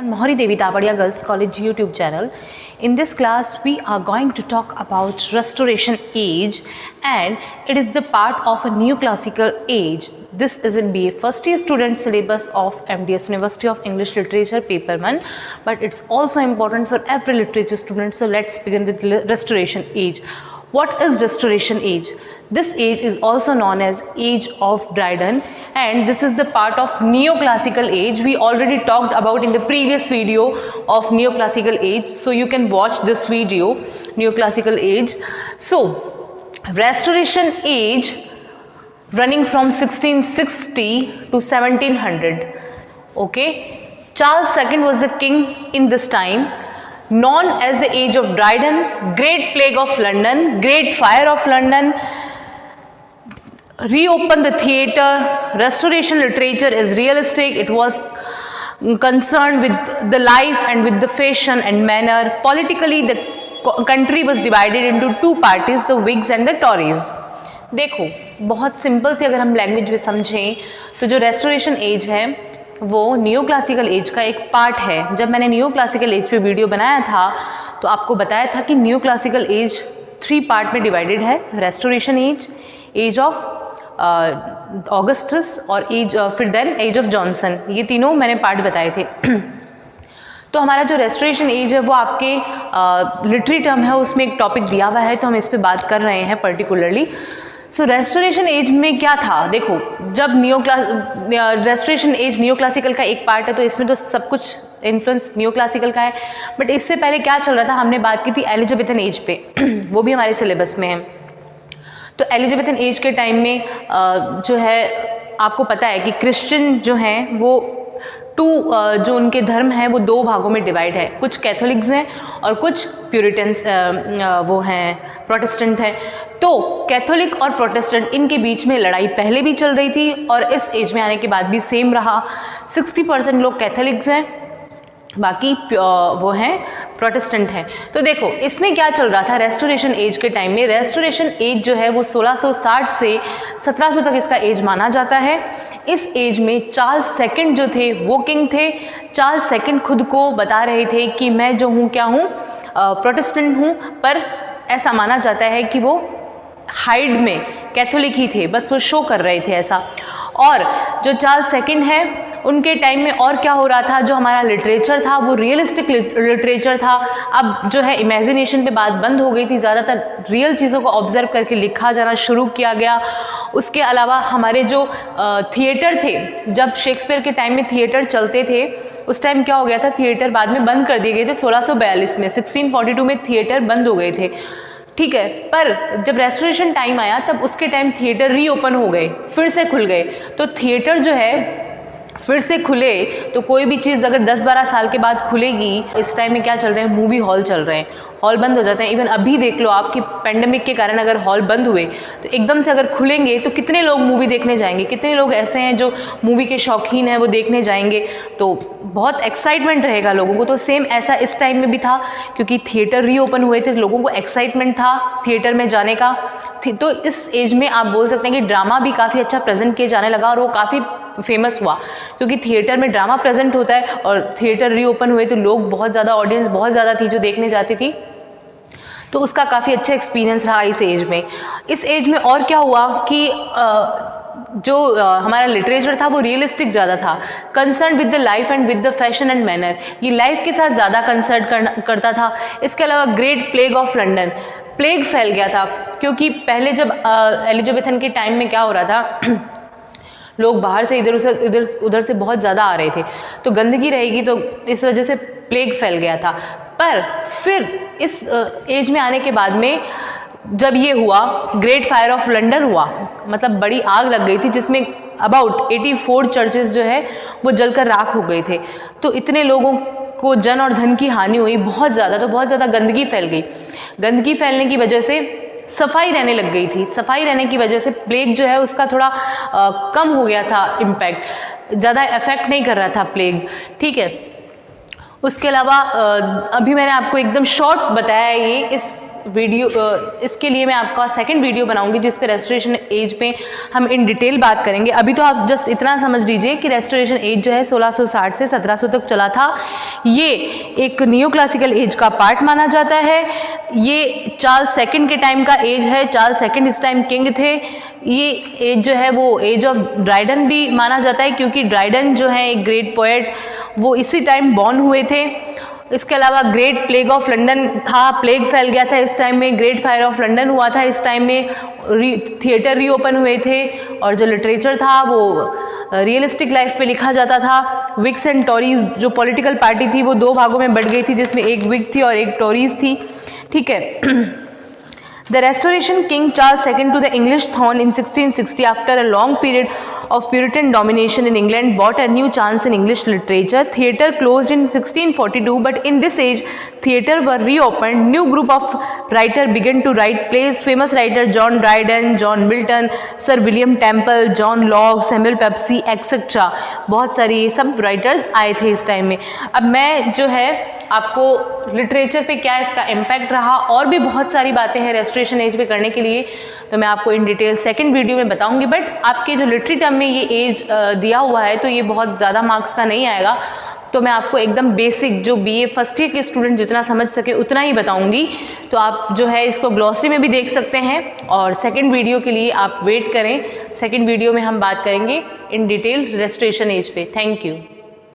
On Mohari Devi Taparia Girls College YouTube channel. In this class we are going to talk about restoration age, and it is the part of a new classical age. This is in BA first year student syllabus of MDS University of English Literature paper 1, but it's also important for every literature student. So let's begin with restoration age. What is restoration age? This age is also known as age of Dryden, and this is the part of neoclassical age. We already talked about in the previous video of neoclassical age, so you can watch this video, neoclassical age. So restoration age running from 1660 to 1700. Okay, Charles II was the king in this time, known as the age of Dryden, Great Plague of London, Great Fire of London, reopen the theatre. Restoration literature is realistic. It was concerned with the life and with the fashion and manner. Politically, the country was divided into two parties, the Whigs and the Tories. देखो, बहुत simple से अगर हम language में समझें तो जो restoration age है वो न्यू क्लासिकल एज का एक पार्ट है. जब मैंने न्यू क्लासिकल एज पे वीडियो बनाया था तो आपको बताया था कि न्यू क्लासिकल एज 3 पार्ट में डिवाइडेड है. Restoration age, age of Augustus और एज फिर देन एज ऑफ जॉनसन, ये तीनों मैंने पार्ट बताए थे. तो हमारा जो रेस्टोरेशन एज है वो आपके लिटरेरी टर्म है, उसमें एक टॉपिक दिया हुआ है तो हम इस पे बात कर रहे हैं पर्टिकुलरली. सो रेस्टोरेशन एज में क्या था, देखो जब रेस्टोरेशन एज न्यू क्लासिकल का एक पार्ट है तो इसमें तो सब कुछ इन्फ्लुएंस न्यू क्लासिकल का है. बट इससे पहले क्या चल रहा था, हमने बात की थी एलिजाबेथन एज पे, वो भी हमारे सिलेबस में है. तो एलिजाबेथन एज के टाइम में जो है आपको पता है कि क्रिश्चियन जो हैं वो जो उनके धर्म हैं वो 2 भागों में डिवाइड है. कुछ कैथोलिक्स हैं और कुछ प्यूरिटन्स वो हैं, प्रोटेस्टेंट हैं. तो कैथोलिक और प्रोटेस्टेंट इनके बीच में लड़ाई पहले भी चल रही थी और इस एज में आने के बाद भी सेम रहा. 60% लोग कैथोलिक्स हैं, बाकी वो हैं प्रोटेस्टेंट हैं. तो देखो इसमें क्या चल रहा था रेस्टोरेशन एज के टाइम में. रेस्टोरेशन एज जो है वो 1660 से 1700 तक इसका एज माना जाता है. इस एज में चार्ल्स सेकंड जो थे वो किंग थे. चार्ल्स सेकंड खुद को बता रहे थे कि मैं जो हूँ क्या हूँ, प्रोटेस्टेंट हूँ, पर ऐसा माना जाता है कि वो हाइड में कैथोलिक ही थे, बस वो शो कर रहे थे ऐसा. और जो चार्ल्स सेकंड है उनके टाइम में और क्या हो रहा था, जो हमारा लिटरेचर था वो रियलिस्टिक लिटरेचर था. अब जो है इमेजिनेशन पे बात बंद हो गई थी, ज़्यादातर रियल चीज़ों को ऑब्जर्व करके लिखा जाना शुरू किया गया. उसके अलावा हमारे जो थिएटर थे, जब शेक्सपियर के टाइम में थिएटर चलते थे उस टाइम क्या हो गया था, थिएटर बाद में बंद कर दिए गए थे 1642 में. 1642 में थिएटर बंद हो गए थे, ठीक है. पर जब रेस्टोरेशन टाइम आया तब उसके टाइम थिएटर रीओपन हो गए, फिर से खुल गए. तो थिएटर जो है फिर से खुले तो कोई भी चीज़ अगर 10-12 साल के बाद खुलेगी, इस टाइम में क्या चल रहे हैं, मूवी हॉल चल रहे हैं, हॉल बंद हो जाते हैं. इवन अभी देख लो आप कि पेंडेमिक के कारण अगर हॉल बंद हुए तो एकदम से अगर खुलेंगे तो कितने लोग मूवी देखने जाएंगे, कितने लोग ऐसे हैं जो मूवी के शौकीन हैं वो देखने जाएंगे. तो बहुत एक्साइटमेंट रहेगा लोगों को. तो सेम ऐसा इस टाइम में भी था, क्योंकि थिएटर रीओपन हुए थे, लोगों को एक्साइटमेंट था थिएटर में जाने का. तो इस एज में आप बोल सकते हैं कि ड्रामा भी काफ़ी अच्छा प्रेजेंट किया जाने लगा और वो काफ़ी फेमस हुआ, क्योंकि थिएटर में ड्रामा प्रेजेंट होता है और थिएटर रीओपन हुए तो लोग बहुत ज़्यादा, ऑडियंस बहुत ज़्यादा थी जो देखने जाती थी. तो उसका काफ़ी अच्छा एक्सपीरियंस रहा इस एज में. इस एज में और क्या हुआ कि जो हमारा लिटरेचर था वो रियलिस्टिक ज़्यादा था, concern with the life and with the fashion and manner. ये लाइफ के साथ ज़्यादा कंसर्न करता था. इसके अलावा great plague of London, plague फैल गया था, क्योंकि पहले जब एलिजाबेथन के टाइम में क्या हो रहा था, लोग बाहर से इधर उधर से बहुत ज़्यादा आ रहे थे, तो गंदगी रहेगी, तो इस वजह से प्लेग फैल गया था. पर फिर इस एज में आने के बाद में जब ये हुआ, ग्रेट फायर ऑफ लंदन हुआ, मतलब बड़ी आग लग गई थी जिसमें अबाउट 84 चर्चेस जो है वो जलकर राख हो गए थे. तो इतने लोगों को जन और धन की हानि हुई बहुत ज़्यादा. तो बहुत ज़्यादा गंदगी फैल गई. गंदगी फैलने की वजह से सफाई रहने लग गई थी. सफाई रहने की वजह से प्लेग जो है उसका थोड़ा कम हो गया था इम्पैक्ट, ज़्यादा इफेक्ट नहीं कर रहा था प्लेग, ठीक है. उसके अलावा अभी मैंने आपको एकदम शॉर्ट बताया है ये इस वीडियो, इसके लिए मैं आपका सेकंड वीडियो बनाऊंगी जिस पे रेस्टोरेशन एज पे हम इन डिटेल बात करेंगे. अभी तो आप जस्ट इतना समझ लीजिए कि रेस्टोरेशन एज जो है 1660 से 1700 तक चला था. ये एक नियो क्लासिकल एज का पार्ट माना जाता है। ये चार्ल्स सेकंड के टाइम का एज है। चार्ल्स सेकंड इस टाइम किंग थे। ये एज जो है वो एज ऑफ ड्राइडन भी माना जाता है, क्योंकि ड्राइडन जो है एक ग्रेट पोएट, वो इसी टाइम बॉर्न हुए थे। इसके अलावा ग्रेट प्लेग ऑफ लंदन था, प्लेग फैल गया था इस टाइम में। ग्रेट फायर ऑफ लंदन हुआ था इस टाइम में। थिएटर रीओपन हुए थे, और जो लिटरेचर था वो रियलिस्टिक लाइफ पे लिखा जाता था। विग्स एंड टॉरीज जो पॉलिटिकल पार्टी थी वो दो भागों में बढ़ गई थी, जिसमें एक विग थी और एक टॉरीज थी। ठीक है। The Restoration King Charles II to the English throne in 1660, after a long period of Puritan domination in England, brought a new chance in English literature. Theatre closed in 1642, but in this age, theatre were reopened. New group of writers began to write plays. Famous writers John Dryden, John Milton, Sir William Temple, John Locke, Samuel Pepys, etc. बहुत सारी ये सब writers आए थे इस time में। अब मैं जो है आपको लिटरेचर पे क्या इसका इम्पैक्ट रहा और भी बहुत सारी बातें हैं रेस्टोरेशन एज पे करने के लिए, तो मैं आपको इन डिटेल सेकंड वीडियो में बताऊंगी। बट आपके जो लिटरेरी टर्म में ये एज दिया हुआ है तो ये बहुत ज़्यादा मार्क्स का नहीं आएगा, तो मैं आपको एकदम बेसिक जो बीए फर्स्ट ईयर के स्टूडेंट जितना समझ सके उतना ही बताऊंगी। तो आप जो है इसको ग्लॉसरी में भी देख सकते हैं, और सेकंड वीडियो के लिए आप वेट करें। सेकंड वीडियो में हम बात करेंगे इन डिटेल रेस्टोरेशन एज पे। Thank you.